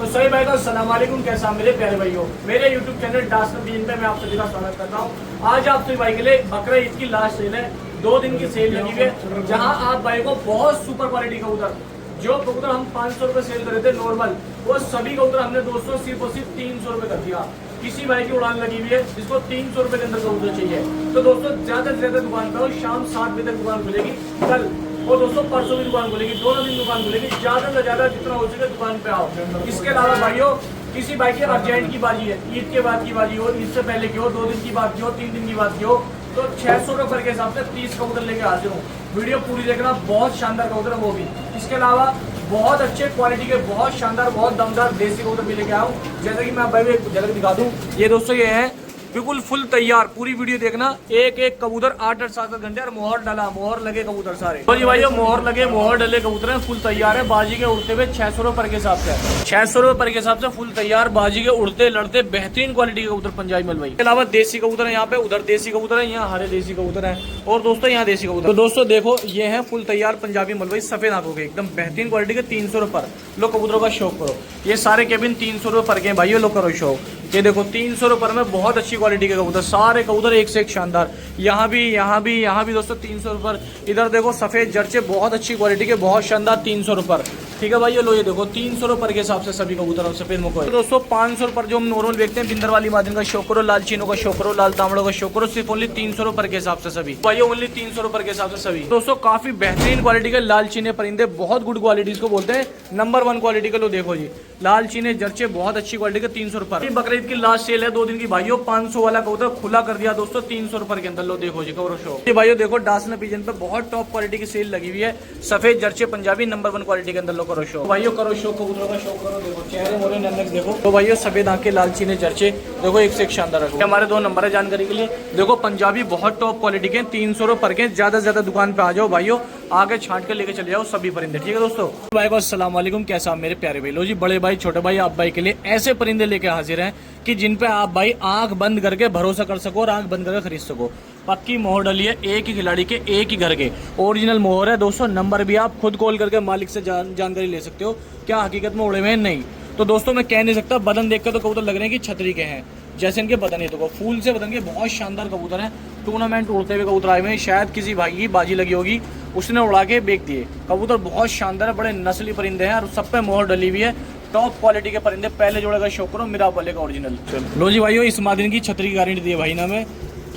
तो सही भाई को अस्सलाम वालेकुम, कैसा मेरे प्यारे भाइयों, मेरे YouTube चैनल डास नबीन पे मैं आप सभी का स्वागत करता हूँ। आज आप सभी भाई के लिए बकरा ईद की लास्ट सेल है, 2 दिन की सेल लगी हुई है, जहाँ आप भाई को बहुत सुपर क्वालिटी कबूतर, जो कबूतर हम 500 रुपए सेल कर रहे थे नॉर्मल, वो सभी कबूतर हमने दोस्तों सिर्फ और सिर्फ 300 रुपए कर दिया। किसी भाई की उड़ान लगी हुई है जिसको 300 रुपए के अंदर कबूतर चाहिए, तो दोस्तों ज्यादा से ज्यादा दुकान पे हो, शाम 7 बजे तक दुकान खुलेगी कल, और दोस्तों परसों भी दुकान खुलेगी, दोनों दिन दुकान खुलेगी। ज्यादा से ज्यादा जितना हो सके दुकान पे आओ। इसके अलावा भाइयों किसी भाई की अर्जेंट की बाजी है, ईद के बाद की बाजी हो, ईद से पहले की हो, 2 दिन की बात की हो, 3 दिन की बात की हो, तो 600 रुपए के हिसाब से 30 कबूतर लेके हाजिर हूँ। वीडियो पूरी देखना, बहुत शानदार कबूतर है वो भी। इसके अलावा बहुत अच्छे क्वालिटी के, बहुत शानदार, बहुत दमदार देसी कबूतर भी लेके आऊँ। जैसे कि मैं भाई एक झलक दिखा दूँ, ये दोस्तों ये है बिल्कुल फुल तैयार। पूरी वीडियो देखना, एक एक कबूतर 8-8 7-7 घंटे और मोहर डाला, मोहर लगे कबूतर सारे। तो जी भाई मोहर लगे, मोहर डले कबूतर हैं, फुल तैयार है। बाजी के उड़ते हुए 600 रुपए के हिसाब से, 600 रुपए के हिसाब से फुल तैयार, बाजी के उड़ते लड़ते बेहतरीन क्वालिटी के कबूतर पंजाबी मलवई। इसके अलावा देसी कबूतर है यहाँ पे, उधर देसी कबूतर है, यहाँ हरे देसी कबूतर है, और दोस्तों यहाँ देसी कबूतर। तो दोस्तों देखो ये है फुल तैयार पंजाबी मलवई, सफेद आंखों के, एकदम बेहतरीन क्वालिटी के। 300 रुपए लो कबूतरों का शौक करो। ये सारे केबिन 300 रुपए पर के भाई, लो करो शौक। ये देखो 300 रुपए में बहुत अच्छी क्वालिटी के कबूतर, सारे कबूतर एक से एक शानदार। यहाँ भी दोस्तों 300 रुपए। इधर देखो सफेद जर्चे, बहुत अच्छी क्वालिटी के, बहुत शानदार, 300 रुपए। ठीक है भाई, ये लो, ये देखो 300 रुपए के हिसाब से सभी कबूतर और सफेद मुको। तो दोस्तों 500 रुपए जो हम नॉर्मल बेचते हैं, बिंदर वाली मादिन का शौक करो, लाल चीनों का शौक करो, लाल तांबड़ों का शौक करो, सिर्फ ओनली 300 रुपए के हिसाब से सभी भाई, ओनली 300 रुपए के हिसाब से सभी। दोस्तों काफी बेहतरीन क्वालिटी के लाल चीने परिंदे, बहुत गुड क्वालिटी इसको बोलते हैं, नंबर 1 क्वालिटी के। लो देखो जी, लाल चीने जर्चे बहुत अच्छी क्वालिटी के, 300 रुपए। बकरीद की लास्ट सेल है 2 दिन की भाइयों, 500 वाला कबूतर खुला कर दिया दोस्तों 300 रुपए के अंदर। लो देखो जी कवर शो भाइयों, देखो डासना पिजन पे बहुत टॉप क्वालिटी की सेल लगी हुई है, सफेद जर्चे पंजाबी नंबर 1 क्वालिटी के अंदर। लो करो शो भाइयों, करो शो, कबूतरों का शो करो। देखो चेहरे मोरे नंदक देखो। तो भाइयों सफेद आंखें, लाल चीने जर्चे देखो, एक से एक शानदार रखो। हमारे 2 नंबर है जानकारी के लिए। देखो पंजाबी बहुत टॉप क्वालिटी के, 300 रुपए के। ज्यादा से ज्यादा दुकान पे आ जाओ भाइयों, आगे छांट के लेके चले जाओ सभी परिंदे। ठीक है दोस्तों, भाई को अस्सलाम वालेकुम, कैसा मेरे प्यारे भाई। लो जी, बड़े भाई छोटे भाई आप भाई के लिए ऐसे परिंदे लेके हाजिर हैं कि जिन पे आप भाई आंख बंद करके भरोसा कर सको और आंख बंद करके खरीद सको। पक्की मोहर डली है, एक ही खिलाड़ी के, एक ही घर के, ओरिजिनल मोहर है दोस्तों। नंबर भी आप खुद कॉल करके मालिक से जानकारी ले सकते हो, क्या हकीकत में उड़े हुए हैं नहीं। तो दोस्तों मैं कह नहीं सकता, बदन देख कर तो कबूतर लग रहे हैं कि छतरी के हैं, जैसे इनके बदन है। तो फूल से बदन के बहुत शानदार कबूतर हैं, टूर्नामेंट उड़ते हुए कबूतर आए हुए हैं। शायद किसी भाई की बाजी लगी होगी, उसने उड़ा के बेच दिए। कबूतर बहुत शानदार है, बड़े नस्ली परिंदे हैं और सब पे मोहर डली हुई है, टॉप क्वालिटी के परिंदे। पहले जोड़े का शौक करो, मेरा वाले का ओरिजिनल। लो जी भाइयों, इस मादिन की छतरी की गारंटी दी है भाई ना में,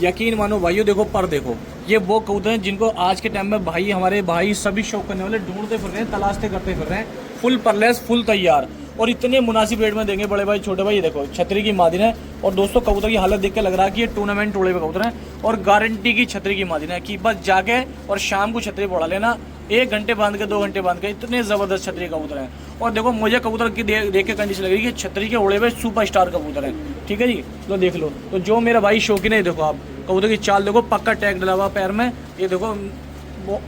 यकीन मानो भाइयों। देखो पर देखो, ये वो कबूतर हैं जिनको आज के टाइम में भाई, हमारे भाई सभी शौक करने वाले ढूंढते फिर रहे हैं, तलाशते करते फिर रहे हैं। फुल परलेस, फुल तैयार, और इतने मुनासिब रेट में देंगे बड़े भाई छोटे भाई। ये देखो छतरी की मादिन है, और दोस्तों कबूतर की हालत देख के लग रहा है कि ये टूर्नामेंट उड़े हुए कबूतर हैं, और गारंटी की छतरी की मादिन है कि बस जाके और शाम को छतरी पड़ा लेना, 1 घंटे बांध के, 2 घंटे बांध के, इतने जबरदस्त छतरी कबूतर हैं। और देखो मुझे कबूतर की देख के कंडीशन लग रही है कि छतरी के उड़े हुए सुपरस्टार कबूतर हैं। ठीक है जी, तो देख लो। तो जो मेरा भाई शौकीन है, देखो आप कबूतर की चाल देखो, पक्का टैग डला हुआ पैर में, ये देखो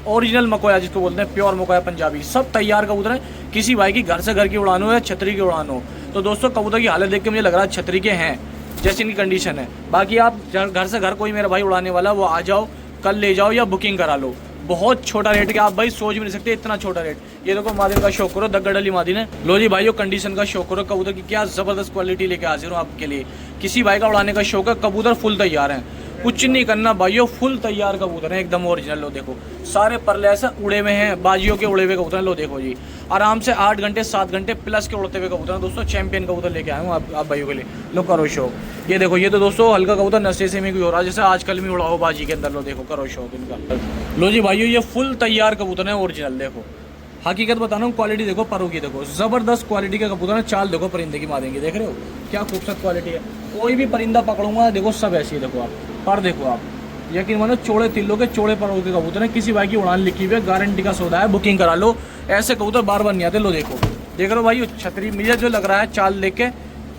ओरिजिनल मकोया जिसको बोलते हैं, प्योर मकोया पंजाबी, सब तैयार कबूतर है। किसी भाई की घर से घर की उड़ान हो या छतरी की उड़ान हो, तो दोस्तों कबूतर की हालत देख के मुझे लग रहा है छतरी के हैं, जैसे इनकी कंडीशन है। बाकी आप घर से घर कोई मेरा भाई उड़ाने वाला, वो आ जाओ, कल ले जाओ या बुकिंग करा लो। बहुत छोटा रेट के, आप भाई सोच भी नहीं सकते इतना छोटा रेट। ये देखो मादिन का शौक करो, दगड़ली मादिन है। लो जी भाइयों, कंडीशन का शौक करो, कबूतर की क्या जबरदस्त क्वालिटी लेके हाजिर हूँ आपके लिए। किसी भाई का उड़ाने का शौक है, कबूतर फुल तैयार है, कुछ नहीं करना भाइयों, फुल तैयार कबूतर है, एकदम ओरिजिनल। लो देखो सारे परलेस उड़े हुए हैं, बाजियों के उड़े हुए कबूतर। लो देखो जी, आराम से 8 घंटे 7 घंटे प्लस के उड़ते हुए कबूतर हैं दोस्तों। चैंपियन कबूतर लेके आए हूँ आप भाइयों के लिए। लो करो शौक। ये देखो, ये तो दोस्तों हल्का कबूतर नशे से में भी हो रहा है, जैसे आजकल में उड़ा हो बाजी के अंदर। लो देखो करो शौक इनका। लो जी भाइयों, ये फुल तैयार कबूतर है ओरिजिनल। देखो हकीकत बता रहा हूँ, क्वालिटी देखो, परों की देखो, जबरदस्त क्वालिटी का कबूतर है। चाल देखो परिंदे की मारेंगे, देख रहे हो क्या खूबसूरत क्वालिटी है। कोई भी परिंदा पकड़ूंगा देखो सब ऐसी है। देखो आप पर देखो आप, यकीन मानो चौड़े तिल्लों के, चौड़े परों के कबूतर है। किसी भाई की उड़ान लिखी हुई है, गारंटी का सौदा है, बुकिंग करा लो। ऐसे कबूतर बार बार नहीं आते। लो देखो, देख रहे हो भाई छतरी, मुझे जो लग रहा है चाल देख के।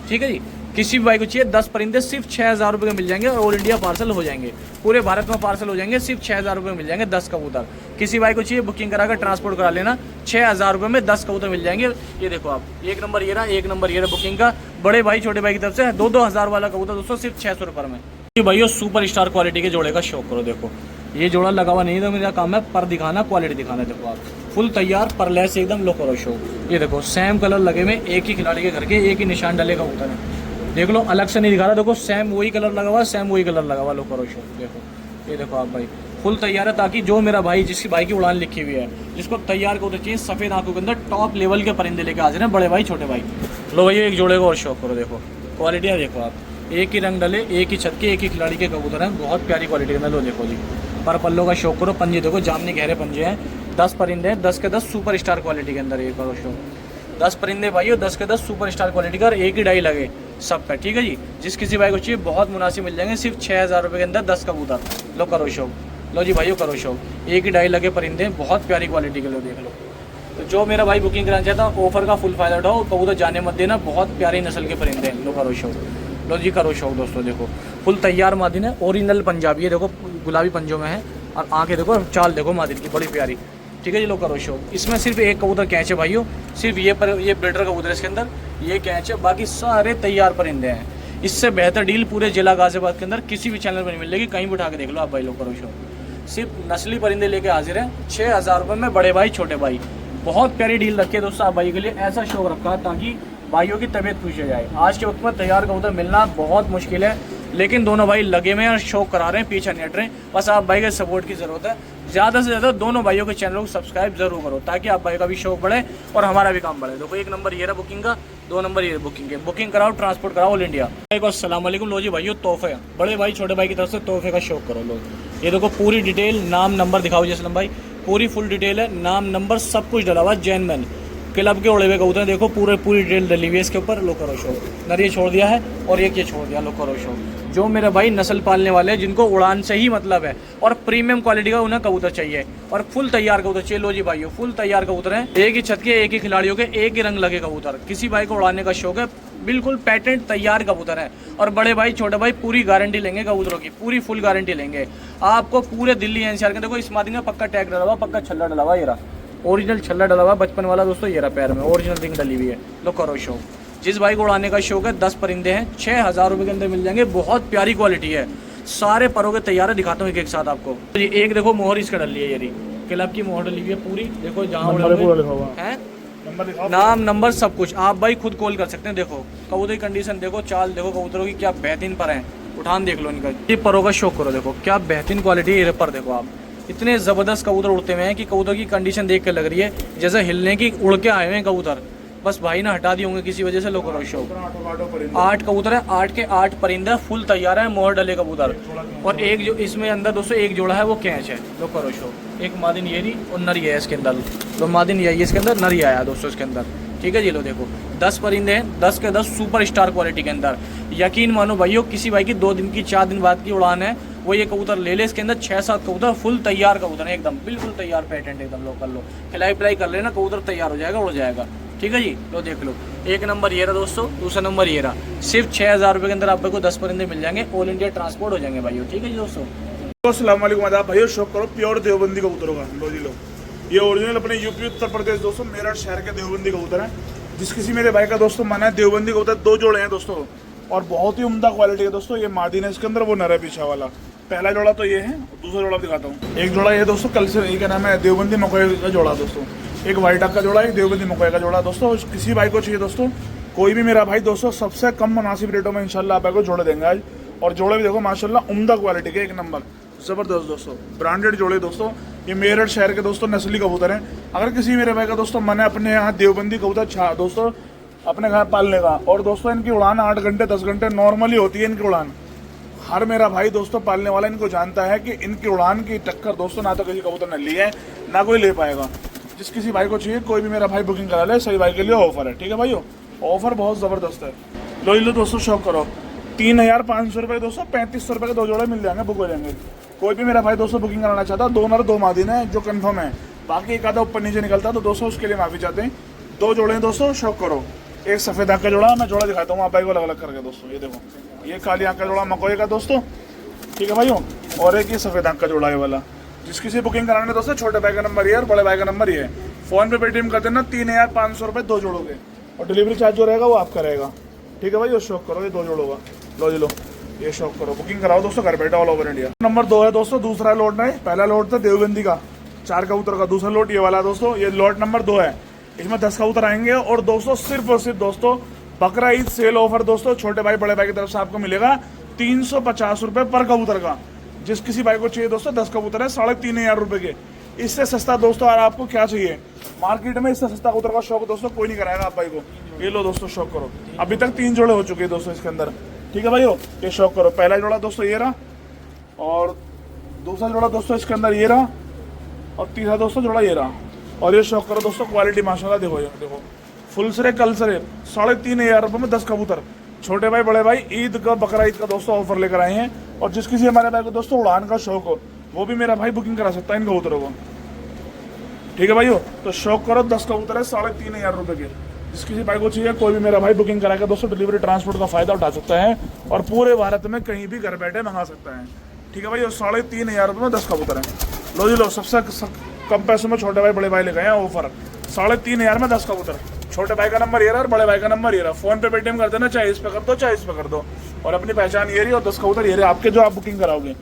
ठीक है जी, किसी भी भाई को चाहिए 10 परिंदे सिर्फ 6000 रुपये के मिल जाएंगे, और ऑल इंडिया पार्सल हो जाएंगे, पूरे भारत में पार्सल हो जाएंगे। सिर्फ 6000 रुपये में मिल जाएंगे 10 कबूतर। किसी भाई को चाहिए बुकिंग करा कर ट्रांसपोर्ट करा लेना, 6000 रुपये में 10 कबूतर मिल जाएंगे। ये देखो आप, 1 नंबर ये रहा, 1 नंबर ये रहा बुकिंग का। बड़े भाई छोटे भाई की तरफ से 2-2 हज़ार वाला कबूतर दोस्तों सिर्फ 600 रुपये में। भाइयों सुपर स्टार क्वालिटी के जोड़े का शौक करो। देखो ये जोड़ा लगा हुआ नहीं, तो मेरा काम है पर दिखाना, क्वालिटी दिखाना। देखो आप फुल तैयार पर लेस एकदम लो करो शो। ये देखो सेम कलर लगे हुए, एक ही खिलाड़ी के घर के एक ही निशान डले का कबूतर है। देख लो अलग से नहीं दिखा रहा, देखो सेम वही कलर लगा हुआ, सेम वही कलर लगा हुआ, लो करो शो। देखो ये देखो आप भाई फुल तैयार है, ताकि जो मेरा भाई जिसकी भाई की उड़ान लिखी हुई है, जिसको तैयार कबूतर चाहिए सफ़ेद आंखों के अंदर टॉप लेवल के परिंदे लेके हाजिर हैं बड़े भाई छोटे भाई। लो भैया एक जोड़े को और शौक करो, देखो क्वालिटियाँ देखो आप, एक ही रंग डले, एक ही छत के, एक ही खिलाड़ी के कबूतर हैं, बहुत प्यारी क्वालिटी के अंदर। लो देखो जी पर पल्लों का शौक करो, पंजे देखो जामनी गहरे पंजे हैं, 10 परिंदे हैं, 10 के 10 सुपर स्टार क्वालिटी के अंदर। ये करो शौक 10 परिंदे भाई, 10 के 10 सुपर स्टार क्वालिटी का, और एक ही डाई लगे सब पे, ठीक है जी। जिस किसी भाई को चाहिए बहुत मुनासिब मिल जाएंगे, सिर्फ 6000 रुपये के अंदर 10 कबूतर। लो करो शौक, लो जी भाइयों करो शौक, एक ही डाई लगे परिंदे, बहुत प्यारी क्वालिटी के। लो देख लो, तो जो मेरा भाई बुकिंग कराना चाहता है ऑफर का फुल फायदा उठाओ, कबूतर जाने मत देना, बहुत प्यारी नस्ल के परिंदे हैं। लो करो शौक, लो जी करो शौक दोस्तों। देखो फुल तैयार मादिन है, ओरिजिनल पंजाबी है, देखो गुलाबी पंजों में है, और आंखें देखो, चाल देखो मादिन की बड़ी प्यारी, ठीक है जी। लो करो शौक। इसमें सिर्फ एक कबूतर कैच है भाइयों, सिर्फ ये ब्रीडर कबूतर है इसके अंदर, ये कैच है, बाकी सारे तैयार परिंदे हैं। इससे बेहतर डील पूरे जिला गाजियाबाद के अंदर किसी भी चैनल पर नहीं मिलेगी, कहीं भी उठा के देख लो आप भाई। लो करो शौक, सिर्फ नस्ली परिंदे लेके हाजिर हैं 6000 रुपये में, बड़े भाई छोटे भाई, बहुत प्यारी डील रखी है दोस्तों आप भाई के लिए। ऐसा शौक रखा है ताकि भाइयों की तबीयत पूछी जाए। आज के वक्त में तैयार कबूतर मिलना बहुत मुश्किल है, लेकिन दोनों भाई लगे हुए हैं और शौक करा रहे हैं, पीछे नहीं हट रहे हैं। बस आप भाई के सपोर्ट की ज़रूरत है, ज़्यादा से ज़्यादा दोनों भाइयों के चैनल को सब्सक्राइब जरूर करो, ताकि आप भाई का भी शौक बढ़े और हमारा भी काम बढ़े। देखो एक नंबर ये रहा बुकिंग का, 2 नंबर ये बुकिंग है, बुकिंग कराओ, ट्रांसपोर्ट कराओ ऑल इंडिया। अस्सलाम वालेकुम। लो जी भाइयों तोहफे, बड़े भाई छोटे भाई की तरफ से तोहफे का शौक करो। लो ये देखो पूरी डिटेल, नाम नंबर दिखाओ जैसलम भाई, पूरी फुल डिटेल है, नाम नंबर सब कुछ डला हुआ, जैनमैन क्लब के उड़े हुए कबूतर देखो, पूरी डिटेल डली हुई है इसके ऊपर। लो करो शौक, नर ये छोड़ दिया है और एक ये छोड़ दिया। लो करो शौक, जो मेरे भाई नस्ल पालने वाले हैं, जिनको उड़ान से ही मतलब है और प्रीमियम क्वालिटी का उन्हें कबूतर चाहिए और फुल तैयार कबूतर चाहिए। लो जी भाइयों फुल तैयार कबूतर हैं, एक ही छत के, एक ही खिलाड़ियों के, एक ही रंग लगे कबूतर। किसी भाई को उड़ाने का शौक है, बिल्कुल पैटेंट तैयार कबूतर है, और बड़े भाई छोटे भाई पूरी गारंटी लेंगे कबूतरों की, पूरी फुल गारंटी लेंगे आपको। पूरे दिल्ली एनसीआर के देखो इस मादी में पक्का टैग डला हुआ, पक्का छल्ला डला हुआ, ये रहा ओरिजिनल छल्ला डला हुआ बचपन वाला दोस्तों, ये रहा पैर में ओरिजिनल रिंग डली हुई है। लो करो शौक, जिस भाई को उड़ाने का शौक है 10 परिंदे हैं, 6000 रुपये के अंदर मिल जाएंगे, बहुत प्यारी क्वालिटी है, सारे परों के तैयार है। दिखाता हूँ एक साथ आपको। एक देखो मोहर इसका डली है, ये क्लब की मोहर डली हुई है पूरी, देखो जहाँ है नाम नंबर सब कुछ आप भाई खुद कॉल कर सकते हैं। देखो कबूतर की कंडीशन देखो, चाल देखो कबूतरों की क्या बेहतरीन पर है, उठान देख लो इनका, ये परों का शौक करो, देखो क्या बेहतरीन क्वालिटी है। ये पर देखो आप, इतने ज़बरदस्त कबूतर उड़ते हुए हैं कि कबूतर की कंडीशन देख कर लग रही है जैसे हिलने की उड़ के आए हुए हैं कबूतर, बस भाई ना हटा दिए होंगे किसी वजह से। लो करो शौक, 8 कबूतर है, 8 के 8 परिंदा फुल तैयार है, मोहर डले कबूतर, और एक जो इसमें अंदर दोस्तों एक जोड़ा है वो कैच है। लो करो शौक, एक मादिन ये रही और नर ये है इसके अंदर। तो मादिन ये इसके अंदर, नर ये आया दोस्तों इसके अंदर, ठीक है जी। लो देखो 10 परिंदे हैं, 10 के 10 सुपर स्टार क्वालिटी के अंदर। यकीन मानो भाइयों, किसी भाई की 2 दिन की 4 दिन बाद की उड़ान है, वो ये कबूतर ले ले। इसके अंदर 6-7 कबूतर फुल तैयार कबूतर है, एकदम बिल्कुल तैयार पैटेंट एकदम। लो कर लो, खिलाई पिलाई कर लेना, कबूतर तैयार हो जाएगा, उड़ जाएगा, ठीक है जी। लो देख लो, एक नंबर ये रहा दोस्तों, दूसरा नंबर ये रहा। सिर्फ 6000 रुपये के अंदर आपको 10 परिंदे मिल जाएंगे, ऑल इंडिया ट्रांसपोर्ट हो जाएंगे भाइयों, ठीक है जी दोस्तों। अस्सलाम वालेकुम आदाब भाइयों, शौक करो प्योर देवबंदी कबूतरों का। लो जी लो, ये ओरिजिनल अपने यूपी उत्तर प्रदेश दोस्तों मेरठ शहर के देवबंदी कबूतर हैं। जिस किसी मेरे भाई का दोस्तों माना है देवबंदी कबूतर 2 जोड़े हैं दोस्तों, और बहुत ही उम्दा क्वालिटी है दोस्तों। ये मादी है इसके अंदर, वो नर है पीछा वाला। पहला जोड़ा तो ये है, दूसरा जोड़ा दिखाता हूँ। एक जोड़ा ये दोस्तों कल से, ये क्या नाम है, देवबंदी मकोई का जोड़ा दोस्तों, एक वाइट का जोड़ा, एक देवबंदी मकोई का जोड़ा दोस्तों। किसी भाई को चाहिए दोस्तों, कोई भी मेरा भाई दोस्तों, सबसे कम मुनासिब रेटों में इंशाल्लाह आपको जोड़े देंगे आज। और जोड़े भी देखो माशाल्लाह उम्दा क्वालिटी के, एक नंबर जबरदस्त दोस्तों, ब्रांडेड जोड़े दोस्तों। ये मेरठ शहर के दोस्तों नस्ली कबूतर हैं। अगर किसी मेरे भाई का दोस्तों मन है अपने यहाँ देवबंदी कबूतर दोस्तों अपने घर पालने का, और दोस्तों इनकी उड़ान 8 घंटे 10 घंटे नॉर्मली होती है इनकी उड़ान। हर मेरा भाई दोस्तों पालने वाला इनको जानता है कि इनकी उड़ान की टक्कर दोस्तों ना तो किसी कबूतर ने ली है, ना कोई ले पाएगा। जिस किसी भाई को चाहिए कोई भी मेरा भाई बुकिंग करा ले, सही भाई के लिए ऑफर है, ठीक है भाइयों, ऑफर बहुत ज़बरदस्त है। लो दोस्तों शौक करो, 3500 रुपये दोस्तों, 3500 रुपये के 2 जोड़े मिल जाएंगे, बुक हो जाएंगे। कोई भी मेरा भाई दोस्तों बुकिंग कराना चाहता है, 2 नर 2 मादिन है जो कंफर्म है, बाकी एक आधा ऊपर नीचे निकलता है, तो दोस्तों उसके लिए माफ़ी चाहते हैं। 2 जोड़े हैं दोस्तों, शौक करो। एक सफ़ेद आँख का जोड़ा, मैं जोड़ा दिखाता हूँ आप भाई को अलग अलग करके दोस्तों। ये देखो, ये काली आँख का जोड़ा मकोई का दोस्तों, ठीक है भाइयों, और एक ये सफ़ेद आँख का जोड़ा है वाला। जिस किसी बुकिंग कराने दोस्तों, छोटे भाई का नंबर ये है और बड़े भाई का नंबर ये है। फ़ोन पे पेटीएम कर देना, 3500 रुपये 2 जोड़ों के, और डिलीवरी चार्ज जो रहेगा वो आपका रहेगा, ठीक है भाई। शौक करो ये 2 जोड़ों का। लो जी लो, ये शौक करो, बुकिंग कराओ दोस्तों घर बैठे ऑल ओवर इंडिया। नंबर 2 है दोस्तों, दूसरा लॉट नहीं, पहला लॉट था देवबंदी का 4 कबूतर का, दूसरा लॉट ये वाला दोस्तों, ये लॉट नंबर 2 है। इसमें 10 कबूतर आएंगे और दोस्तों सिर्फ और सिर्फ दोस्तों बकरा ईद सेल ऑफर दोस्तों छोटे भाई बड़े भाई की तरफ से आपको मिलेगा 350 रुपये पर कबूतर का। जिस किसी भाई को चाहिए दोस्तों 10 कबूतर है 3500 रुपये के। इससे सस्ता दोस्तों और आपको क्या चाहिए मार्केट में, इससे सस्ता कबूतर का शौक दोस्तों कोई नहीं कराएगा आप भाई को। ये लो दोस्तों शौक करो, अभी तक 3 जोड़े हो चुके हैं दोस्तों इसके अंदर, ठीक है भाई हो। ये शौक करो, पहला जोड़ा दोस्तों ये रहा, और दूसरा जोड़ा दोस्तों इसके अंदर ये रहा, और तीसरा दोस्तों जोड़ा ये रहा। और ये शौक करो दोस्तों, क्वालिटी माशाल्लाह देखो, ये देखो फुल सरे कल सरे 3500 रुपये में 10 कबूतर। छोटे भाई बड़े भाई ईद का बकरा ईद का दोस्तों ऑफर लेकर आए हैं। और जिस किसी हमारे भाई को दोस्तों उड़ान का शौक हो वो भी मेरा भाई बुकिंग करा सकता है इन कबूतरों को, ठीक है भाई हो। तो शौक करो, 10 कबूतर है 3500 रुपये के। जिस किसी भाई को चाहिए कोई भी मेरा भाई बुकिंग करा के दोस्तों डिलीवरी ट्रांसपोर्ट का फायदा उठा सकता है और पूरे भारत में कहीं भी घर बैठे मंगा सकता है, ठीक है भाई। और 3500 रुपये में 10 कबूतर है। लो जी लो, सबसे कम पैसों में छोटे भाई बड़े भाई ले गए हैं ऑफर, 3500 में 10 कबूतर। छोटे भाई का नंबर ये रहा और बड़े भाई का नंबर ये रहा, फोन पे पेटीएम कर देना, चाहे इस पे कर दो चाहे इस पे कर दो। और अपनी पहचान ये रही और 10 कबूतर ये रहे आपके जो आप बुकिंग कराओगे।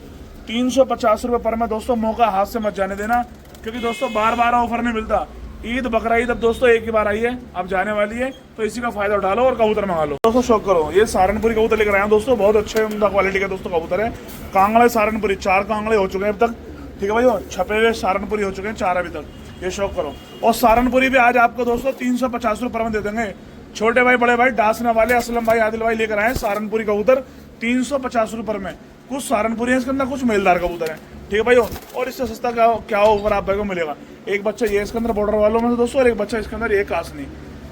350 रुपये पर में दोस्तों, मौका हाथ से मत जाने देना, क्योंकि दोस्तों बार बार ऑफर नहीं मिलता। ईद बकरा ईद अब दोस्तों एक ही बार आई है, अब जाने वाली है, तो इसी का फायदा उठा लो और कबूतर मंगा लो दोस्तों। शौक करो, ये सहारनपुरी कबूतर लेकर आए हैं दोस्तों, बहुत अच्छे उम्दा क्वालिटी के दोस्तों कबूतर है। कांगड़े सहारनपुरी 4 कांगड़े हो चुके हैं अब तक, ठीक है भाई। छपे हुए सहारनपुरी हो चुके हैं 4 अभी तक, ये शौक करो। और सहारनपुरी भी आज आपको दोस्तों 350 रुपये में दे देंगे। छोटे भाई बड़े भाई डासना वाले असलम भाई आदिल भाई लेकर आए सहारनपुरी कबूतर 350 रुपये में। कुछ सहारनपुरी है इसके अंदर, कुछ मेलदार कबूतर है, ठीक है भाई। और इससे सस्ता क्या ऑफर आप भाई को मिलेगा। एक बच्चा ये इसके अंदर बॉर्डर वालों में से दोस्तों, और एक बच्चा इसके अंदर ये कासनी।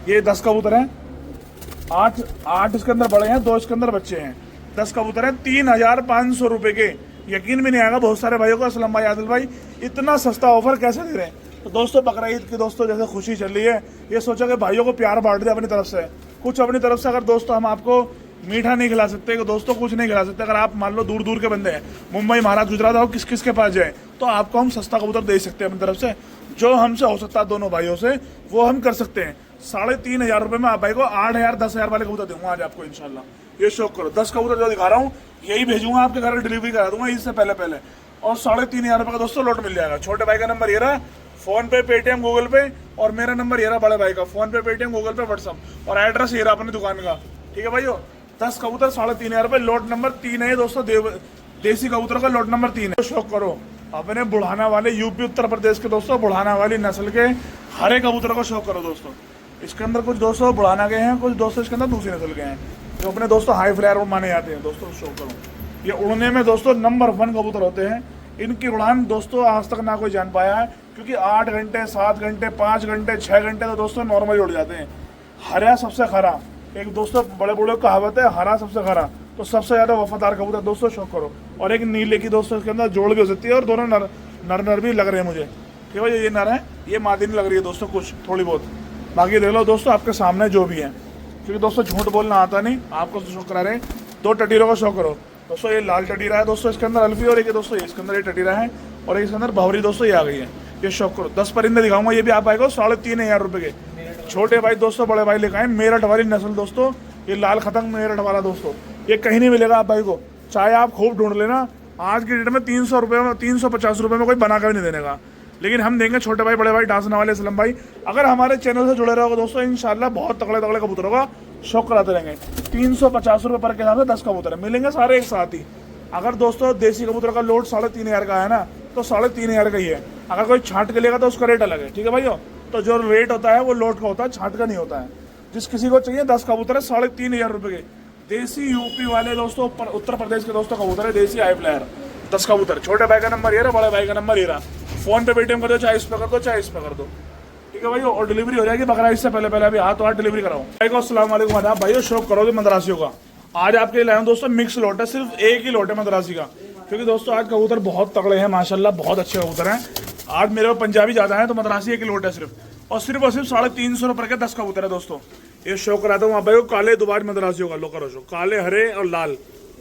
ये 10 कबूतर हैं, 8 इसके अंदर बड़े हैं, 2 इसके अंदर बच्चे हैं। 10 कबूतर हैं 3500 रुपये के। यकीन भी नहीं आएगा बहुत सारे भाइयों को, असलम भाई आदिल भाई इतना सस्ता ऑफर कैसे दे रहे हैं। तो दोस्तों बकरा ईद की दोस्तों जैसे खुशी चल रही है, ये सोचो कि भाइयों को प्यार बांट दे अपनी तरफ से कुछ, अपनी तरफ से। अगर दोस्तों हम आपको मीठा नहीं खिला सकते कि दोस्तों कुछ नहीं खिला सकते, अगर आप मान लो दूर दूर के बंदे हैं, मुंबई महाराष्ट्र गुजरात आओ, किस किस के पास जाए, तो आपको हम सस्ता कबूतर दे सकते हैं अपनी तरफ से। जो हमसे हो सकता है दोनों भाइयों से वो हम कर सकते हैं। 3500 रुपये में आप भाई को 8000 10,000 वाले कबूतर दूंगा आज आपको इंशाल्लाह। ये शौक करो, 10 कबूतर जो दिखा रहा हूँ यही भेजूंगा आपके घर, डिलीवरी करा दूंगा इससे पहले। और 3500 रुपये का दोस्तों लॉट मिल जाएगा। छोटे भाई का नंबर ये रहा, फोन पे पेटीएम गूगल पे, और मेरा नंबर ये रहा बड़े भाई का, फोन पे पेटीएम गूगल पे व्हाट्सअप, और एड्रेस ये रहा अपनी दुकान का, ठीक है भाई। 10 कबूतर 3500 रुपये, लॉट नंबर 3 है दोस्तों, देसी कबूतर का लॉट नंबर 3 है। शौक करो अपने बुढ़ाना वाले यूपी उत्तर प्रदेश के दोस्तों बुढ़ाना वाली नस्ल के हरे कबूतर का शौक करो दोस्तों। इसके अंदर कुछ दोस्तों बुढ़ाना के हैं, कुछ दोस्तों इसके अंदर दूसरी नस्ल के हैं जो अपने दोस्तों हाई फ्लायर माने जाते हैं दोस्तों। शौक करो, ये उड़ने में दोस्तों नंबर 1 कबूतर होते हैं। इनकी उड़ान दोस्तों आज तक ना कोई जान पाया है, क्योंकि 8 घंटे 7 घंटे 5 घंटे 6 घंटे तो दोस्तों नॉर्मली उड़ जाते हैं। हरा सबसे खरा, एक दोस्तों बड़े बूढ़े कहावत है, हरा सबसे खरा, तो सबसे ज्यादा वफादार कबूतर दोस्तों शौक करो। और एक नीले की दोस्तों इसके अंदर जोड़ भी हो सकती है, और दोनों नर भी लग रहे हैं मुझे, ठीक है। ये नर है, ये मादी नहीं लग रही है दोस्तों कुछ थोड़ी बहुत। बाकी देख लो दोस्तों आपके सामने जो भी है, क्योंकि दोस्तों झूठ बोलना आता नहीं आपको, तो शौक करा रहे। 2 टटीरों का शौक करो दोस्तों। ये लाल टटीरा है दोस्तों इसके अंदर अल्फी, और एक दोस्तों इसके अंदर ये टटीरा है, और इसके अंदर भवरी दोस्तों ये आ गई है। ये शौक करो, 10 परिंदे दिखाऊंगा, ये भी आप आएगा 3500 रुपये के। छोटे भाई दोस्तों बड़े भाई लेकर आए मेरठ वाली नस्ल दोस्तों, ये लाल खतंग मेरठ वाला दोस्तों, ये कहीं नहीं मिलेगा आप भाई को, चाहे आप खूब ढूंढ लेना। आज की डेट में 300 रुपये में 350 रुपये में कोई बना कर नहीं देने का, लेकिन हम देंगे छोटे भाई बड़े भाई डांसना वाले असलम भाई। अगर हमारे चैनल से जुड़े रहोगे दोस्तों इंशाल्लाह बहुत तगड़े कबूतरों का शौक कराते रहेंगे। 350 रुपये पर के हिसाब से 10 कबूतर मिलेंगे सारे एक साथ ही। अगर दोस्तों देसी कबूतर का लोड 3500 का है ना, तो 3500 का ही है। अगर कोई छांट के लेगा तो उसका रेट अलग है, ठीक है भाई। तो जो रेट होता है वो लोड का होता है, छांट का नहीं होता है। जिस किसी को चाहिए 10 कबूतर है 3500 रुपये के, देसी यूपी वाले दोस्तों उत्तर प्रदेश के दोस्तों कबूतर है, देसी हाई फ्लायर 10 कबूतर। छोटे भाई का नंबर ये रहा, बड़े भाई का नंबर ये रहा, फोन पे पेटीएम कर दो, चाहे इस पे कर दो चाहे इस पे कर दो, ठीक है भाई। और डिलीवरी हो जाएगी बकरा इससे पहले अभी हाथ डिलीवरी कराओ भाई को। अस्सलाम वालेकुम आदाब भाइयों, शौक करोगे मद्रासियों का। आज आपके लिए लाया हूं दोस्तों मिक्स लॉट है, सिर्फ एक ही लॉट है मद्रासी का, क्योंकि दोस्तों आज कबूतर बहुत तगड़े हैं माशाल्लाह, बहुत अच्छे कबूतर हैं। आज मेरे को पंजाबी ज्यादा है, तो मद्रासी एक ही लॉट है सिर्फ, और सिर्फ 350 रुपये के 10 कबूतर है दोस्तों। ये शौक कराता हूँ आप भाई को, काले दुबार मद्रासियों का। लो करो शौक, काले हरे और लाल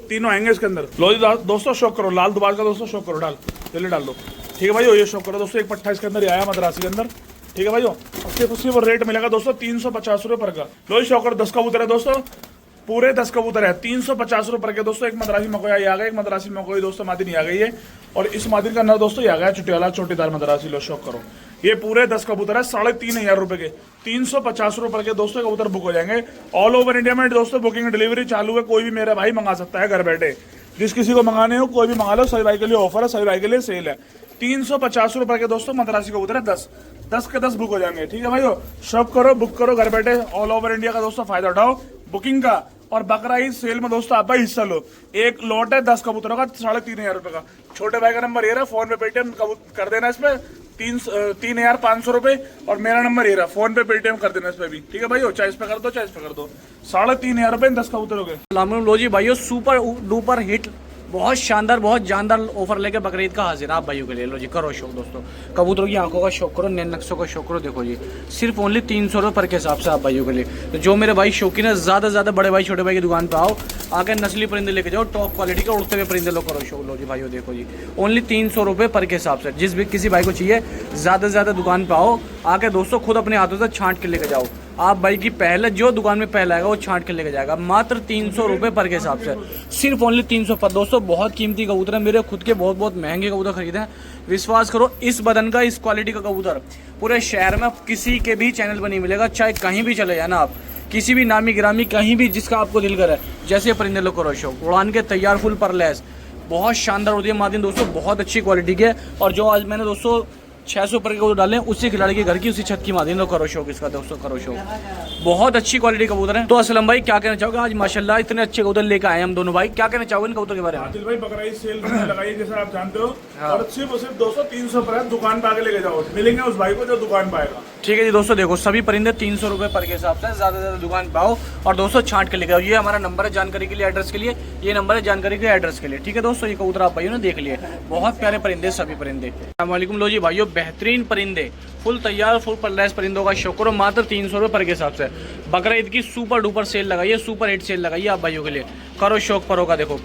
तीनों आएंगे इसके अंदर। लो जी दोस्तों शौक करो, लाल दुबार का दोस्तों शौक करो, जल्दी डाल दो, ठीक है भाई। ये शौक करो दोस्तों, एक पट्टा इसके अंदर आया मद्रासी के अंदर, ठीक है भाई। सिर्फ रेट मिलेगा दोस्तों 350 रुपये पर का। लो शौक करो, 10 कबूतर है दोस्तों, पूरे 10 कबूतर है 350 रुपए के दोस्तों। एक मद्रासी मकोई आ गया, एक मद्रासी मकोई दोस्तों मादिनी आ गई है, और इस मादिन का नर दोस्तों ये आ गया चुटियाला चोटीदार मद्रासी। लो शौक करो, ये पूरे 10 कबूतर है 3,500 रुपए के। 350 रुपए के दोस्तों कबूतर बुक हो जाएंगे। ऑल ओवर इंडिया में दोस्तों बुकिंग डिलीवरी चालू है, कोई भी मेरा भाई मंगा सकता है घर बैठे। जिस किसी को मंगाने हो कोई भी मंगा लो, सभी भाई के लिए ऑफर है, सभी भाई के लिए सेल है। 350 रुपए के दोस्तों मद्रासी कबूतर है 10 के 10 बुक हो जाएंगे। ठीक है भाइयों, शॉप करो, बुक करो घर बैठे। ऑल ओवर इंडिया का दोस्तों फायदा उठाओ बुकिंग का। और बकरा ईद सेल में दोस्तों आप भाई हिस्सा लो। एक लॉट है 10 कबूतरों का 3,500 रुपए का। छोटे भाई का नंबर ये रहा, फोन पे पेटीएम कर देना इस पे 3,500 रुपए, और मेरा नंबर ये रहा, फोन पे पेटीएम कर देना इस पे भी। ठीक है भाई, चाहे इस पे कर दो चाहे इस पे कर दो। 3,500 रुपए 10 कबूतरों के। लो जी भाइयों, सुपर डुपर हिट, बहुत शानदार बहुत जानदार ऑफर लेके बकरीद का हाजिर आप भाइयों के लिए। लो जी करो शौक दोस्तों, कबूतरों की आंखों का शौक करो, नैन नक्शों का शौक करो। देखो जी सिर्फ ओनली 300 रुपये पर के हिसाब से आप भाइयों के लिए। तो जो मेरे भाई शौकीन है, ज़्यादा से ज़्यादा बड़े भाई छोटे भाई की दुकान पे आओ, आके नस्ली परिंदे लेके जाओ, टॉप क्वालिटी के उड़ते हुए परिंदे लो, करो शौक। लो जी भाइयों देखो जी ओनली 300 रुपये पर के हिसाब से। जिस भी किसी भाई को चाहिए ज़्यादा से ज़्यादा दुकान पे आओ, आके दोस्तों खुद अपने हाथों से छांट के लेके जाओ। आप भाई की पहले जो दुकान में पहला आएगा वो छांट के लेके जाएगा। मात्र 300 रुपये पर के हिसाब से, सिर्फ ओनली 300 पर। दोस्तों बहुत कीमती कबूतर है, मेरे खुद के बहुत बहुत महंगे कबूतर खरीदे हैं। विश्वास करो इस बदन का, इस क्वालिटी का कबूतर पूरे शहर में किसी के भी चैनल पर नहीं मिलेगा। चाहे कहीं भी चले जाना आप, किसी भी नामी गिरामी कहीं भी, जिसका आपको दिल करे, जैसे परिंदे लो करो शौक। उड़ान के तैयार फुल पर लेस, बहुत शानदार होती है मादिन दोस्तों, बहुत अच्छी क्वालिटी के। और जो आज मैंने दोस्तों 600 पर के कबूतर डाले उसी खिलाड़ी के घर की उसी छत की मादिन लो करो शौक। इसका दोस्तों करो शौक, बहुत अच्छी क्वालिटी कबूतर है। तो असलम भाई क्या कहना चाहोगे? आज माशाल्लाह इतने अच्छे कबूतर लेकर आए हम दोनों भाई, क्या कहना चाहोगे इन कबूतर के बारे में? आदिल भाई बकरा ईद सेल लगाई जैसा आप जानते हो, और सिर्फ 200-300 पर है। दुकान पे आके लेके जाओ, मिलेंगे उस भाई को जो दुकान पे आएगा। ठीक है जी दोस्तों, देखो सभी परिंदे 300 रुपये पर के हिसाब से। ज़्यादा से ज़्यादा दुकान पे आओ और दोस्तों छांट के लेके आओ। ये हमारा नंबर है जानकारी के लिए, एड्रेस के लिए। ये नंबर है जानकारी के एड्रेस के लिए। ठीक है दोस्तों, ये कबूतर आप भाइयों ने देख लिए, बहुत प्यारे परिंदे सभी परिंदे। अस्सलाम वालेकुम। लो जी भाइयों, बेहतरीन परिंदे, फुल तैयार फुल परलेस परिंदों का शौक करो, मात्र 300 रुपये पर के हिसाब से। बकरा ईद की सुपर डुपर सेल लगाइए, सुपर हिट सेल लगाइए आप भाइयों के लिए। करो शौक परों का। देखो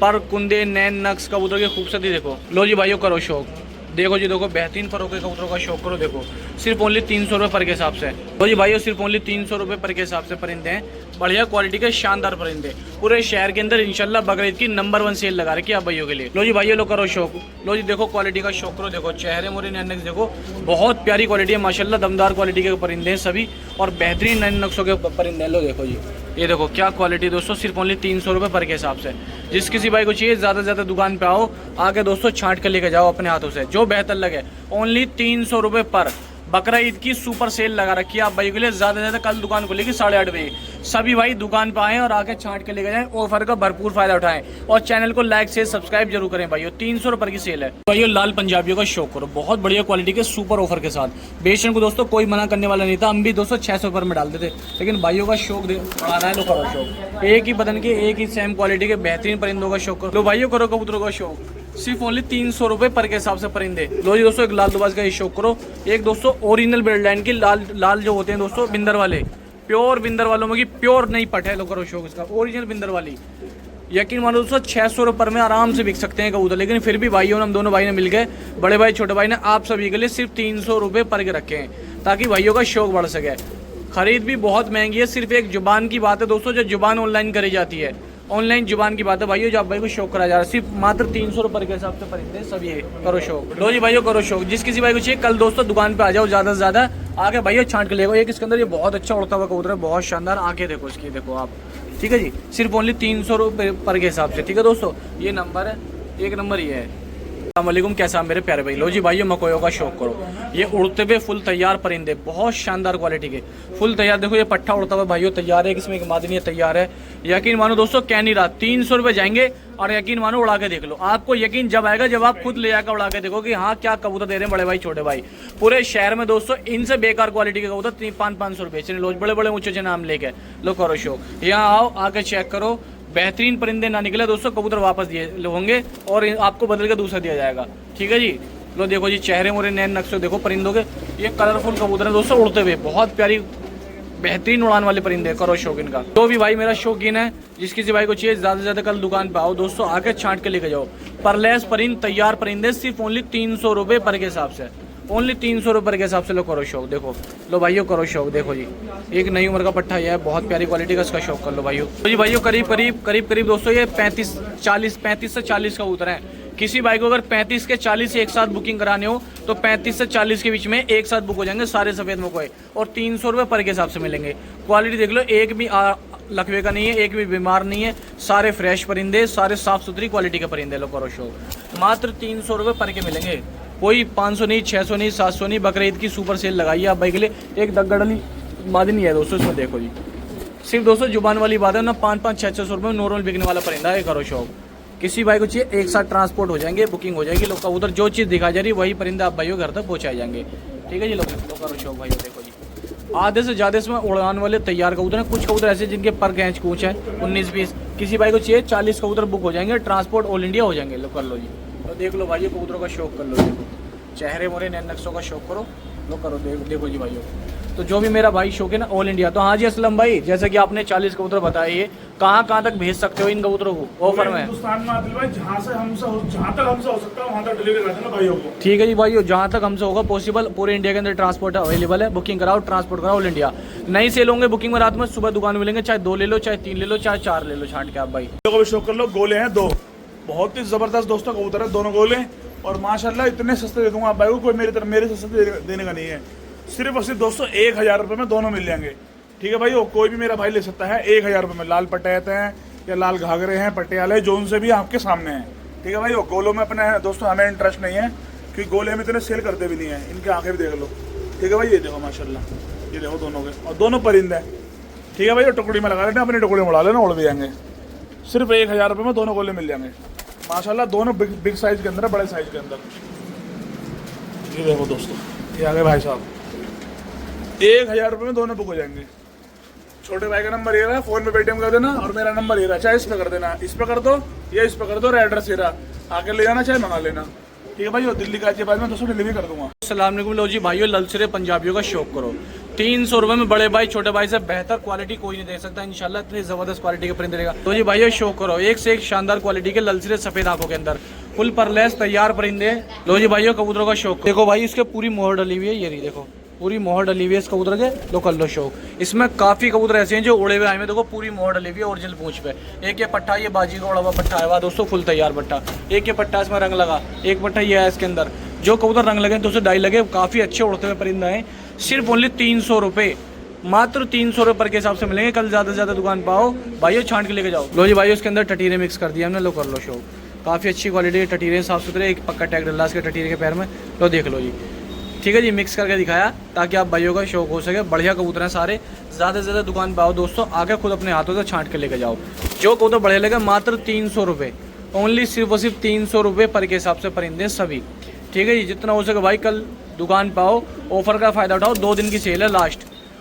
पर कुंदे नैन नक्श कबूतर की खूबसूरती देखो। लो जी भाइयों करो शौक। देखो जी देखो बेहतरीन फरों के कबूतरों का शौक करो। देखो सिर्फ ओनली 300 रुपये पर के हिसाब से। तो जी भाइयों सिर्फ ओनली 300 रुपये पर के हिसाब से परिंदे हैं, बढ़िया क्वालिटी के शानदार परिंदे। पूरे शहर के अंदर इंशाल्लाह बकरीद की नंबर 1 सेल लगा रखी है आप भाइयों के लिए। लो जी भाइयों लो करो शौक। लो जी देखो क्वालिटी का शौक करो। देखो चेहरे मोरे नैन नक्श देखो, बहुत प्यारी क्वालिटी है माशाल्लाह, दमदार क्वालिटी के परिंदे हैं सभी, और बेहतरीन नैन नक्शों के परिंदे हैं। लो देखो जी ये देखो क्या क्वालिटी दोस्तों, सिर्फ ओनली 300 रुपये पर के हिसाब से। जिस किसी भाई को चाहिए ज़्यादा से ज़्यादा दुकान पे आओ, आके दोस्तों छांट के लेके जाओ अपने हाथों से, जो बेहतर लगे। ओनली 300 रुपये पर। बकरा ईद की सुपर सेल लगा रखी है आप भाई के लिए। ज़्यादा से ज़्यादा कल दुकान खुलेगी 8:30 बजे। सभी भाई दुकान पर आएँ और आके छांट के लेके जाएँ, ऑफर का भरपूर फायदा उठाएं, और चैनल को लाइक शेयर सब्सक्राइब जरूर करें भाइयों। 300 रुपये की सेल है भाइयों। लाल पंजाबियों का शौक करो, बहुत बढ़िया क्वालिटी के सुपर ऑफर के साथ। बेचने को दोस्तों कोई मना करने वाला नहीं था, हम भी दोस्तों 600 रुपये में डालते थे, लेकिन भाइयों का शौक बढ़ाना है। लो करो शौक, एक ही बदन के एक ही सेम क्वालिटी के बेहतरीन परिंदों का शौक करो। लो भाइयों करो कबूतरों का शौक, सिर्फ ओनली 300 रुपये पर के हिसाब से परिंदे। लो जी दोस्तों एक लाल दुबाज का ये शौक करो। एक दोस्तों ओरिजिनल ब्लड लाइन की लाल जो होते हैं दोस्तों बिंदर वाले, प्योर बिंदर वालों में की प्योर नहीं पट है। लो करो शौक इसका, ओरिजिनल बिंदर वाली। यकीन मानो दोस्तों 600 रुपये में आराम से बिक सकते हैं कबूतर, लेकिन फिर भी भाइयों ने, हम दोनों भाई ने मिल गए, बड़े भाई छोटे भाई ने आप सभी के लिए सिर्फ 300 रुपये पर के रखे हैं, ताकि भाइयों का शौक बढ़ सके। खरीद भी बहुत महंगी है, सिर्फ एक जुबान की बात है दोस्तों, जो जुबान ऑनलाइन करी जाती है, ऑनलाइन जुबान की बात है भाइयों, जो आप भाई को शौक करा जा रहा है। सिर्फ मात्र 300 रुपये के हिसाब से परिंदे सभी है। करो शौक। लो जी भाइयों करो शौक। जिस किसी भाई को चाहिए कल दोस्तों दुकान पे आ जाओ, ज़्यादा से ज़्यादा आके भाइयों छांट के लेगा। एक इसके अंदर ये बहुत अच्छा उड़ता हुआ कबूतर है, बहुत शानदार, आंखें देखो इसकी देखो आप। ठीक है जी, सिर्फ ओनली 300 रुपये पर के हिसाब से। ठीक है दोस्तों, ये नंबर है, एक नंबर ये है। अस्सलामुअलैकुम, कैसा मेरे प्यारे भाई। लो जी भाइयों मकोयों का शौक करो। ये उड़ते हुए फुल तैयार परिंदे, बहुत शानदार क्वालिटी के फुल तैयार। देखो ये पट्टा उड़ता हुआ भाइयों तैयार है, इसमें एक मादनी तैयार है। यकीन मानो दोस्तों कह नहीं रहा, 300 रुपये जाएंगे, और यकीन मानो उड़ा के देख लो। आपको यकीन जब आएगा जब आप खुद ले जाकर उड़ा के देखो कि हाँ क्या कबूतर दे रहे हैं बड़े भाई छोटे भाई। पूरे शहर में दोस्तों इनसे बेकार क्वालिटी के कबूतर 500 रुपये बेच रहे लोग, बड़े बड़े ऊंचे नाम लेके। लो करो शौक, यहाँ आओ आके चेक करो, बेहतरीन परिंदे ना निकले दोस्तों, कबूतर वापस दिए होंगे और आपको बदल के दूसरा दिया जाएगा। ठीक है जी। लो देखो जी चेहरे मोरे नैन नक्शे देखो परिंदों के, ये कलरफुल कबूतर है दोस्तों उड़ते हुए, बहुत प्यारी बेहतरीन उड़ान वाले परिंदे। करो शौक इनका। तो भी भाई मेरा शौकीन है, जिस किसी भाई को चाहिए ज़्यादा से ज़्यादा कल दुकान पे आओ दोस्तों, आके छांट के लेके जाओ। परलेस परिंद तैयार परिंदे सिर्फ ओनली 300 रुपये पर के हिसाब से। ओनली 300 रुपये के हिसाब से लो करो शौक। देखो लो भाइयों करो शौक। देखो जी एक नई उम्र का पट्टा ये है, बहुत प्यारी क्वालिटी का, इसका शौक कर लो भाइयों। तो जी भाइयों करीब दोस्तों ये 35 से 40 का उतर है। किसी भाई को अगर 35 के 40 एक साथ बुकिंग कराने हो तो 35 से 40 के बीच में एक साथ बुक हो जाएंगे सारे सफ़ेद मकोए, और 300 रुपये पर के हिसाब से मिलेंगे। क्वालिटी देख लो, एक भी लकवे का नहीं है, एक भी बीमार नहीं है, सारे फ्रेश परिंदे, सारे साफ़ सुथरी क्वालिटी के परिंदे। लो करो शो, मात्र 300 रुपये पर के मिलेंगे। कोई 500 नहीं, 600 नहीं, 700 नहीं। बकरा ईद की सुपर सेल लगाइए आप भाई के लिए। एक दगड़ली मादनी है दोस्तों इसमें, देखो जी सिर्फ दोस्तों जुबान वाली बात है ना, 500 600 रुपये में नॉर्मल बिकने वाला परिंदा है। करो शौक, किसी भाई को चाहिए एक साथ ट्रांसपोर्ट हो जाएंगे, बुकिंग हो जाएगी। लोग उधर जो चीज़ दिखाई जा रही है वही परिंदा आप भाइयों घर तक पहुँचाए जाएंगे। ठीक है जी, लोग करो शौक भाइयों। देखो जी आधे से ज़्यादा इसमें उड़ान वाले तैयार कबूतर हैं। कुछ कबूतर ऐसे जिनके पर गैंच कूच है 19-20, किसी भाई को चाहिए 40 कबूतर बुक हो जाएंगे, ट्रांसपोर्ट ऑल इंडिया हो जाएंगे। लो कर लो जी। तो देख लो भाइयों कबूतरों का शौक कर लो। देखो चेहरे मोरे नैन नक्शों का शौक करो। लो करो, देखो जी भाइयों। तो जो भी मेरा भाई शौक है ना ऑल इंडिया, तो हाँ जी असलम भाई, जैसे कि आपने 40 कबूतर बताए, ये कहाँ तक भेज सकते हो इन कबूतरों को ऑफर में? हिंदुस्तान में आदिल भाई जहाँ तक हमसे हो सकता है वहाँ तक डिलीवरी कर देना भाइयों को। ठीक है जी भाइयों, जहाँ तक हमसे होगा पॉसिबल, पूरे इंडिया के अंदर ट्रांसपोर्ट अवेलेबल है। बुकिंग कराओ, ट्रांसपोर्ट कराओ ऑल इंडिया। नहीं सेल होंगे बुकिंग में, रात में सुबह दुकान मिलेंगे, चाहे 2 ले लो, चाहे 3 ले लो, चाहे 4 ले लो छांट के आप भाई। को भी शौक कर लो। गोले हैं 2, बहुत ही जबरदस्त दोस्तों कबूतर है दोनों गोले, और माशाल्लाह इतने सस्ते दे दूंगा आप भाई को, कोई मेरे से सस्ते देने का नहीं है। सिर्फ और सिर्फ दोस्तों 1000 रुपये में दोनों मिल जाएंगे। ठीक है भाई, कोई भी मेरा भाई ले सकता है 1000 रुपये में। लाल पटियाते हैं या लाल घाघरे हैं, पटियाले जो उनसे भी आपके सामने हैं। ठीक है भाई, गोलों में अपने दोस्तों हमें इंटरेस्ट नहीं है, क्योंकि गोले हम इतने सेल करते भी नहीं है। इनके आंखें भी देख लो। ठीक है भाई, ये देखो माशाल्लाह, ये देखो दोनों के, और दोनों परिंदे हैं। ठीक है भाई, टुकड़ी में लगा लेना, अपनी टुकड़ी में उड़ा लेना, उड़ भी जाएंगे। सिर्फ 1000 रुपये में दोनों गोले मिल जाएंगे माशाल्लाह। दोनों बिग साइज के अंदर है, बड़े साइज के अंदर। ये देखो दोस्तों, ये आ गए भाई साहब, 1000 रुपये में दोनों बुक हो जाएंगे। छोटे भाई का नंबर ये रहा, फोन पे पेटीएम कर देना, और मेरा नंबर ये रहा, चाहे इस पे कर देना, इस पे कर दो या इस पे कर दो, एड्रेस ये रहा, आके ले जाना चाहे मंगा लेना। ठीक है भाई, और दिल्ली गाजियाबाद में दोस्तों डिलीवरी कर दूंगा। अस्सलाम वालेकुम। लो जी भाइयों, ललसरे पंजाबियों का शौक करो। 300 रुपये में बड़े भाई छोटे भाई से बेहतर क्वालिटी कोई नहीं दे सकता इंशाल्लाह। इतनी जबरदस्त क्वालिटी के परिंदे रहेगा। तो जी भाइयों शौक करो, एक से एक शानदार क्वालिटी के ललसरे सफेद आंखों के अंदर फुल परलेस तैयार परिंदे। लो जी भाइयों कबूतरों का शौक देखो भाई, इसके पूरी मोहर डली हुई है, ये रही देखो पूरी मोहर डली हुई है इस कबूतर के। लो कर लो शौक। इसमें काफ़ी कबूतर ऐसे हैं जो उड़े हुए आए हैं, देखो पूरी मोहर डली हुई है ओरिजिनल पूंछ पे। एक ये पट्टा, ये बाजी का उड़ा हुआ पट्टा है, दोस्तों फुल तैयार पट्टा। एक ये पट्टा इसमें रंग लगा, एक पट्टा ये है इसके अंदर। जो कबूतर रंग लगे तो उसे डाई लगे, काफ़ी अच्छे उड़ते हुए परिंदा हैं। सिर्फ ओनली 300 रुपये, मात्र 300 रुपये पर के हिसाब से मिलेंगे। कल ज़्यादा से ज़्यादा दुकान पाओ भाइयों, छांट के लेके जाओ। लो जी भाइयों, इसके अंदर टटीरे मिक्स कर दिया हमने। लो कर लो शौक, काफ़ी अच्छी क्वालिटी के टटीरे, साफ़ सुथरे। एक पक्का टैग डला इसके टटीरे के पैर में। लो देख लो जी। ठीक है जी, मिक्स करके दिखाया ताकि आप भाइयों का शौक हो सके। बढ़िया कबूतर हैं सारे, ज़्यादा से ज़्यादा दुकान पाओ दोस्तों, आके खुद अपने हाथों से छांट के लेके जाओ। जो कबूतर बढ़िया लगे मात्र 300 रुपये, ओनली सिर्फ और सिर्फ 300 रुपये पर के हिसाब से परिंदे सभी। ठीक है जी, जितना हो सके भाई कल दुकान पाओ, ऑफर का फ़ायदा उठाओ। 2 दिन की सेल है लास्ट,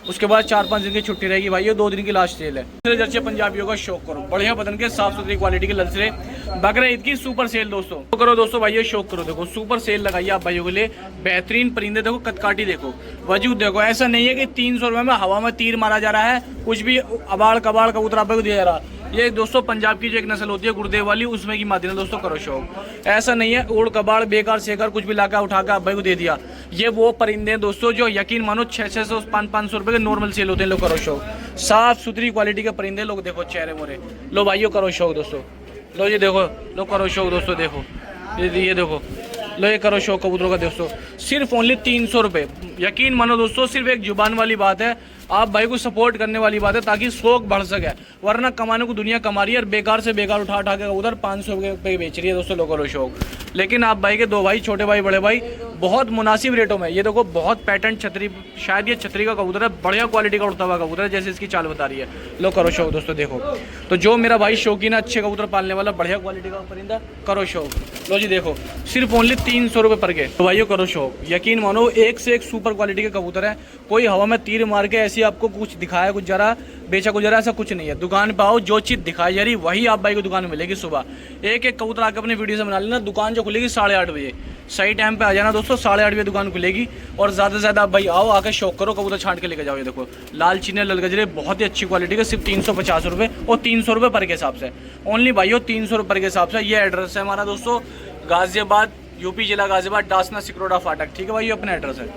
उसके बाद 4-5 दिन की छुट्टी रहेगी भाई, ये 2 दिन की लास्ट सेल है। जर्सी पंजाबियों का शौक करो, बढ़िया बदन के साफ सुथरी क्वालिटी के ललसरे बकरा ईद की सुपर सेल दोस्तों। तो करो दोस्तों भाइयों, शौक करो। देखो सुपर सेल लगाइए आप भाइयों के लिए, बेहतरीन परिंदे देखो, कदकाठी देखो, वजूद देखो। ऐसा नहीं है कि 300 रुपये में हवा में तीर मारा जा रहा है, कुछ भी अबाड़ कबाड़ कबूतर आप को दिया जा रहा है। ये दोस्तों पंजाब की जो एक नस्ल होती है गुरुदेव वाली, उसमें की मादी ने दोस्तों करो शौक। ऐसा नहीं है उड़ कबाड़ बेकार शेकर कुछ भी लाकर उठा कर आप भाई को दे दिया। ये वो परिंदे हैं दोस्तों जो यकीन मानो 600 500 रुपये के नॉर्मल सेल होते हैं। लोग करो शौक, साफ सुथरी क्वालिटी के परिंदे। लोग देखो चेहरे मोरे। लो भाइयों करो शौक दोस्तों। लो ये देखो, लो करो शौक दोस्तों। देखो ये देखो, लो ये करो शौक कबूतरों का दोस्तों। सिर्फ ओनली 300 रुपये। यकीन मानो दोस्तों, सिर्फ एक जुबान वाली बात है, आप भाई को सपोर्ट करने वाली बात है, ताकि शौक बढ़ सके। वरना कमाने को दुनिया कमा रही है और बेकार से बेकार उठा के उधर 500 रुपये बेच रही है दोस्तों। लो करो शौक। लेकिन आप भाई के 2 भाई, छोटे भाई बड़े भाई, बहुत मुनासिब रेटों में। ये देखो बहुत पैटर्न छतरी, शायद ये छतरी का कबूतर है, बढ़िया क्वालिटी का उड़ता हुआ कबूतर है, जैसे इसकी चाल बता रही है। लो करो शौक दोस्तों। देखो तो जो मेरा भाई शौकीन है अच्छे कबूतर पालने वाला, बढ़िया क्वालिटी का परिंदा, करो शौक। लो जी देखो, सिर्फ ओनली 300 रुपये पर के। तो भाइयों करो शौक। यकीन मानो एक से एक सुपर क्वालिटी के कबूतर है। कोई हवा में तीर मार के ऐसी आपको कुछ दिखाया कुछ जरा बेचा कुछ जरा, ऐसा कुछ नहीं है। दुकान पे आओ, जो चीज़ दिखाई जा रही वही आप भाई को दुकान में मिलेगी। सुबह एक एक कबूतर आके अपनी वीडियो से बना लेना। दुकान जो खुलेगी 8:30 बजे, सही टाइम पे आ जाना दोस्तों। 8:30 बजे दुकान खुलेगी, और ज़्यादा से ज़्यादा आप भाई आओ, आके शौक करो, कबूतर छांट के लेके जाओ। ये देखो लाल चीने ललगजरे, बहुत ही अच्छी क्वालिटी के, सिर्फ 350 रुपये और 300 रुपये पर के हिसाब से। ओनली भाइयों 300 रुपये पर के हिसाब से। ये एड्रेस है हमारा दोस्तों, गाजियाबाद यूपी जिला गाजियाबाद, डासना सिकरोड़ा फाटक। ठीक है भाई, ये अपना एड्रेस है।